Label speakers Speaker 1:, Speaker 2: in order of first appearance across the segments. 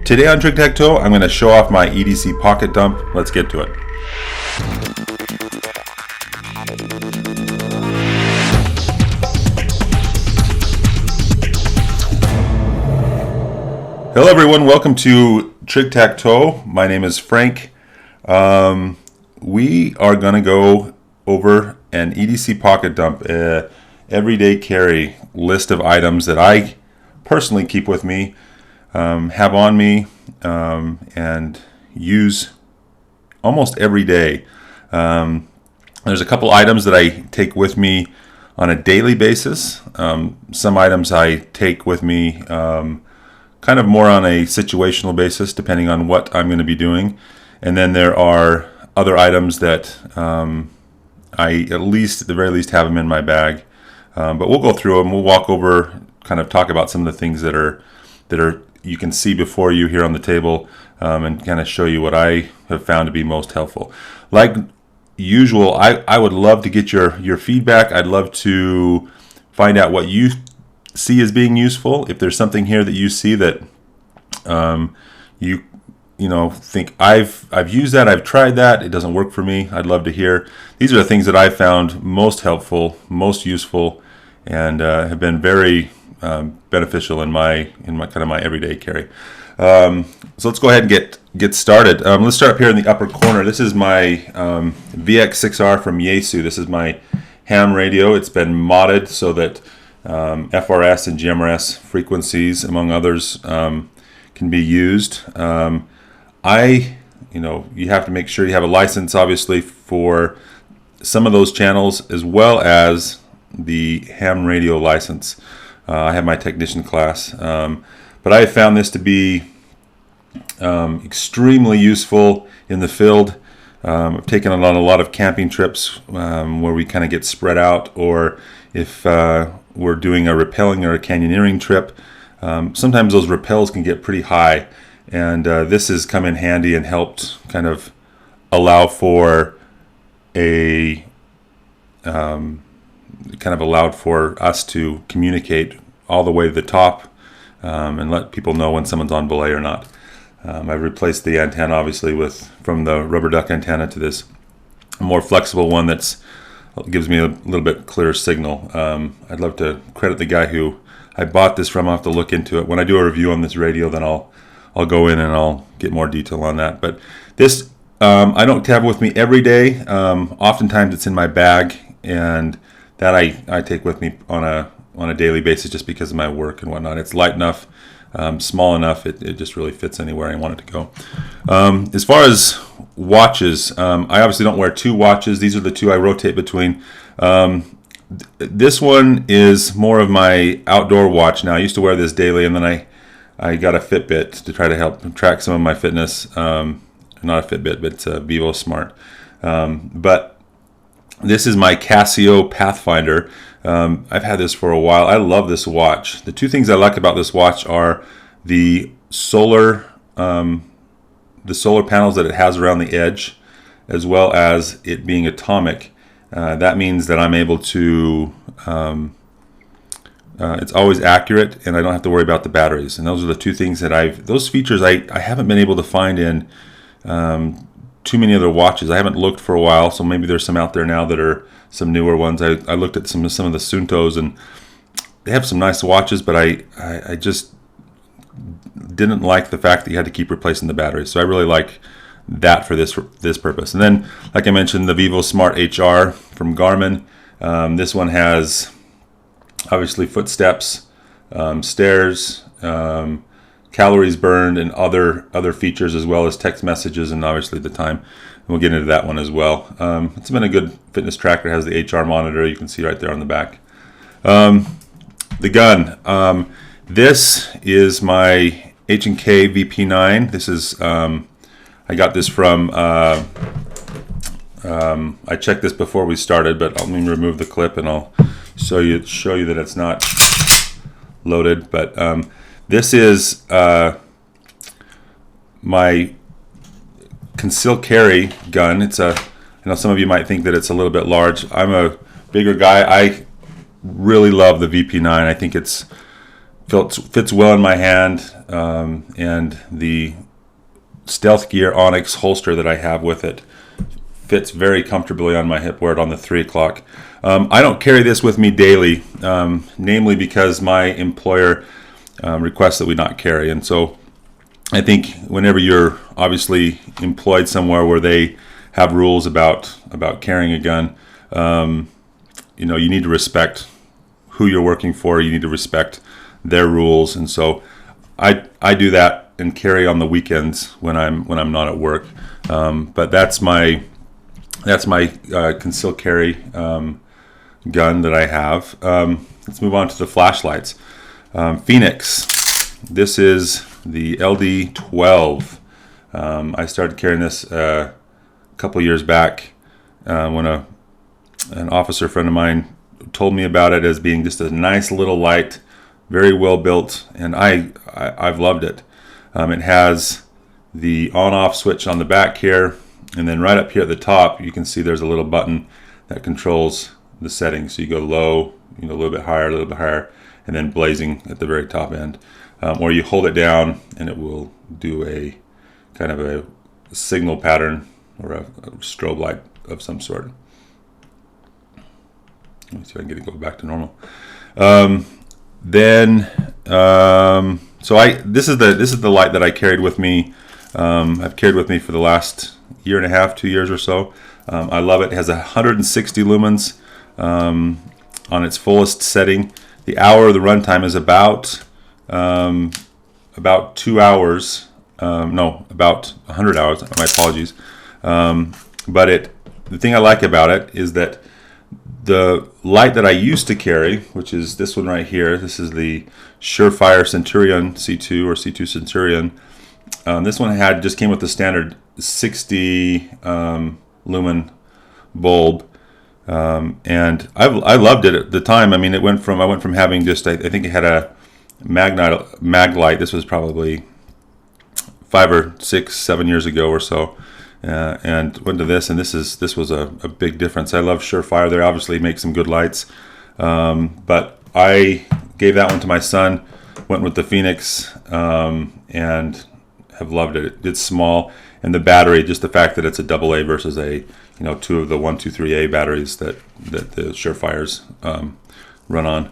Speaker 1: Today on TrigTacToe, I'm going to show off my EDC pocket dump. Let's get to it. Hello everyone, welcome to TrigTacToe. My name is Frank. We are going to go over an EDC pocket dump, everyday carry list of items that I personally keep with me, have on me, and use almost every day. There's a couple items that I take with me on a daily basis. Some items I take with me kind of more on a situational basis, depending on what I'm going to be doing. And then there are other items that I at the very least have them in my bag. But we'll go through them. We'll walk over, kind of talk about some of the things that are you can see before you here on the table, and kind of show you what I have found to be most helpful. Like usual, I would love to get your feedback. I'd love to find out what you see as being useful. If there's something here that you see that you know think I've used that, I've tried that, it doesn't work for me, I'd love to hear. These are the things that I found most helpful, most useful, and have been very beneficial in my kind of my everyday carry. So let's go ahead and get started. Let's start up here in the upper corner. This is my VX-6r from Yaesu. This is my ham radio. It's been modded so that FRS and GMRS frequencies, among others, can be used. You have to make sure you have a license, obviously, for some of those channels, as well as the ham radio license. I have my technician class, but I have found this to be extremely useful in the field. I've taken it on a lot of camping trips where we kind of get spread out, or if we're doing a rappelling or a canyoneering trip. Sometimes those rappels can get pretty high, and this has come in handy and helped kind of allow for allowed for us to communicate all the way to the top, and let people know when someone's on belay or not. I've replaced the antenna, obviously, from the rubber duck antenna to this more flexible one that's gives me a little bit clearer signal. I'd love to credit the guy who I bought this from. I'll have to look into it. When I do a review on this radio, then I'll go in and I'll get more detail on that. But this I don't have with me every day. Oftentimes it's in my bag, and that I take with me on a daily basis just because of my work and whatnot. It's light enough, small enough, it just really fits anywhere I want it to go. As far as watches, I obviously don't wear two watches. These are the two I rotate between. This one is more of my outdoor watch now. I used to wear this daily, and then I got a Fitbit to try to help track some of my fitness. Not a Fitbit, but it's a Vivosmart. But this is my Casio Pathfinder. I've had this for a while. I love this watch. The two things I like about this watch are the solar panels that it has around the edge, as well as it being atomic. That means that I'm able to, it's always accurate, and I don't have to worry about the batteries. And those are the two things that those features I haven't been able to find in too many other watches. I haven't looked for a while, so maybe there's some out there now that are some newer ones. I looked at some of the Suntos, and they have some nice watches, but I just didn't like the fact that you had to keep replacing the batteries. So I really like that for this purpose. And then, like I mentioned, the Vivosmart HR from Garmin. This one has obviously footsteps, stairs, calories burned, and other features, as well as text messages, and obviously the time. And we'll get into that one as well. It's been a good fitness tracker. It has the HR monitor, you can see right there on the back. The gun. This is my H&K VP9. This is I got this from I checked this before we started, but let me remove the clip and I'll show you that it's not loaded. But this is my concealed carry gun. I know some of you might think that it's a little bit large. I'm a bigger guy. I really love the VP9. I think it's fits well in my hand, and the StealthGear Onyx holster that I have with it fits very comfortably on my hip. Wear it on the 3 o'clock. I don't carry this with me daily, namely because my employer requests that we not carry. And so I think whenever you're obviously employed somewhere where they have rules about carrying a gun, you know, you need to respect who you're working for. You need to respect their rules. And so I do that and carry on the weekends when I'm not at work. But that's my concealed carry gun that I have. Let's move on to the flashlights. Fenix. This is the LD12. I started carrying this a couple years back when an officer friend of mine told me about it as being just a nice little light, very well built, and I've loved it. It has the on-off switch on the back here, and then right up here at the top you can see there's a little button that controls the settings. So you go low, you know, a little bit higher, and then blazing at the very top end. Or you hold it down and it will do a kind of a signal pattern or a strobe light of some sort. Let me see if I can get it go back to normal. So this is the light that I carried with me. I've carried with me for the last year and a half, 2 years or so. I love it. It has 160 lumens on its fullest setting. The hour of the runtime is about 2 hours. No, about 100 hours. My apologies. But the thing I like about it is that the light that I used to carry, which is this one right here, this is the Surefire Centurion C2 or C2 Centurion. This one just came with the standard 60 lumen bulb, and I loved it at the time. I mean, I went from having just I think it had a mag light. This was probably 5 or 6, 7 years ago or so. And went to this, and this was a big difference. I love Surefire. They obviously make some good lights, but I gave that one to my son. Went with the Fenix, and have loved it. It's small, and the battery, just the fact that it's a AA versus two of the 123A batteries that the Surefires run on.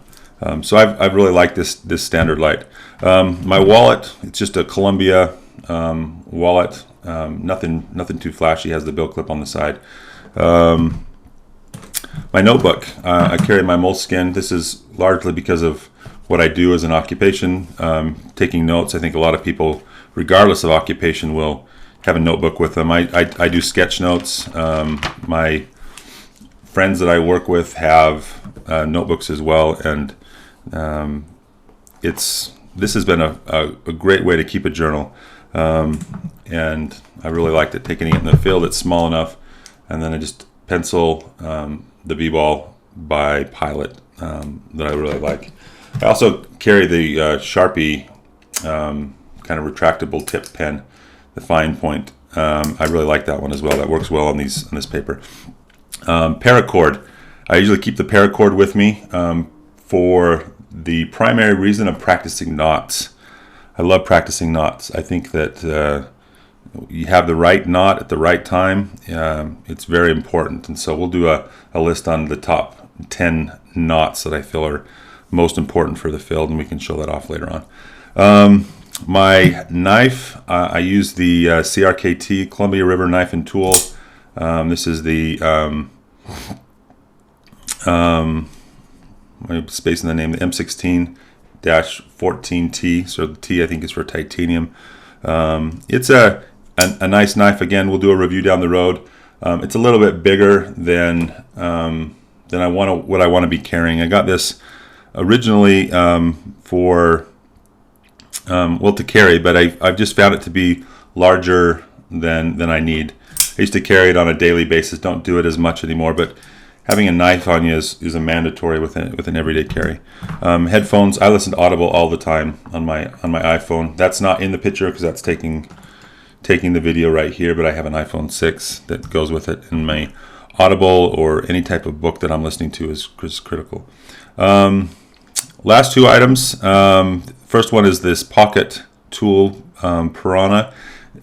Speaker 1: So I've really liked this standard light. My wallet, it's just a Columbia wallet. Nothing too flashy. Has the bill clip on the side. My notebook, I carry my Moleskine. This is largely because of what I do as an occupation, taking notes. I think a lot of people, regardless of occupation, will have a notebook with them. I do sketch notes. My friends that I work with have notebooks as well, and this has been a great way to keep a journal. And I really liked it, taking it in the field. It's small enough, and then I just pencil the B-ball by Pilot that I really like. I also carry the Sharpie kind of retractable tip pen, the fine point. I really like that one as well. That works well on this paper. Paracord. I usually keep the paracord with me for the primary reason of practicing knots. I love practicing knots. I think that you have the right knot at the right time. It's very important. And so we'll do a list on the top 10 knots that I feel are most important for the field, and we can show that off later on. My knife, I use the CRKT, Columbia River Knife and Tool. This is the, I'm spacing the name, the M16-14T, so the T I think is for titanium. It's a nice knife. Again, we'll do a review down the road. It's a little bit bigger than what I want to be carrying. I got this originally to carry, but I've just found it to be larger than I need. I used to carry it on a daily basis. Don't do it as much anymore, but having a knife on you is a mandatory with an everyday carry. Headphones. I listen to Audible all the time on my iPhone. That's not in the picture because that's taking the video right here, but I have an iPhone 6 that goes with it, and my Audible or any type of book that I'm listening to is critical. last two items. First one is this pocket tool, Piranha.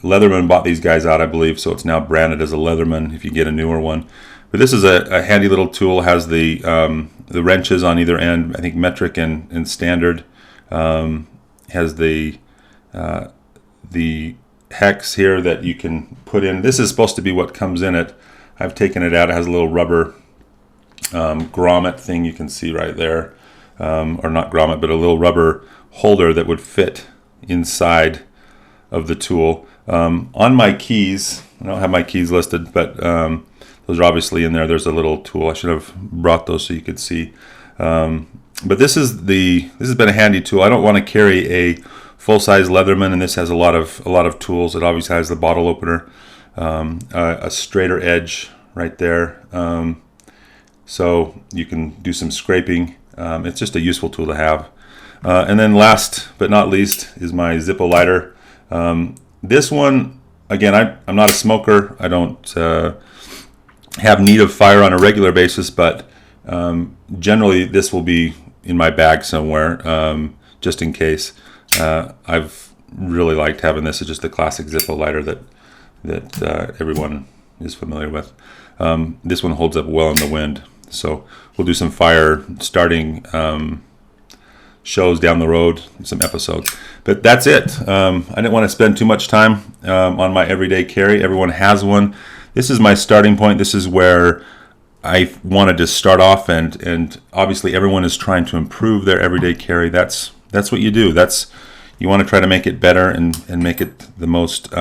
Speaker 1: Leatherman bought these guys out, I believe, so it's now branded as a Leatherman if you get a newer one. But this is a handy little tool. Has the wrenches on either end, I think metric and standard. Has the hex here that you can put in. This is supposed to be what comes in it. I've taken it out. It has a little rubber grommet thing you can see right there, or not grommet, but a little rubber holder that would fit inside of the tool. On my keys, I don't have my keys listed, but those are obviously in there. There's a little tool. I should have brought those so you could see. But this has been a handy tool. I don't want to carry a full-size Leatherman, and this has a lot of tools. It obviously has the bottle opener, a straighter edge right there, so you can do some scraping. It's just a useful tool to have. And then last but not least is my Zippo lighter. This one, again, I'm not a smoker. I don't have need of fire on a regular basis, but generally this will be in my bag somewhere, just in case. I've really liked having this. It's just a classic Zippo lighter that everyone is familiar with. This one holds up well in the wind, so we'll do some fire starting shows down the road, some episodes. But that's it. I didn't want to spend too much time on my everyday carry. Everyone has one. This is my starting point. This is where I wanted to start off, and obviously everyone is trying to improve their everyday carry. That's what you do. You want to try to make it better and make it the most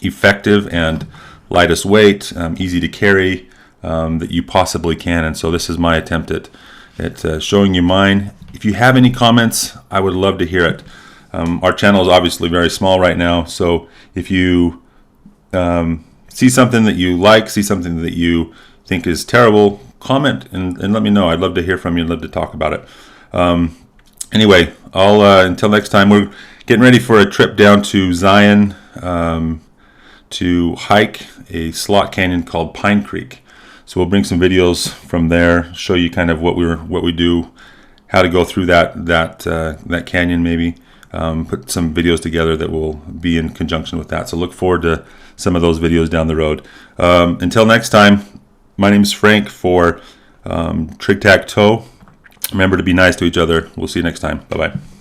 Speaker 1: effective and lightest weight, easy to carry that you possibly can. And so this is my attempt at showing you mine. If you have any comments, I would love to hear it. Our channel is obviously very small right now, so if you see something that you like, see something that you think is terrible, comment and let me know. I'd love to hear from you. I'd love to talk about it. Anyway, until next time, we're getting ready for a trip down to Zion to hike a slot canyon called Pine Creek. So we'll bring some videos from there, show you kind of what we do, how to go through that canyon maybe. Put some videos together that will be in conjunction with that. So look forward to some of those videos down the road. Until next time, my name is Frank for TrigTacToe. Remember to be nice to each other. We'll see you next time. Bye-bye.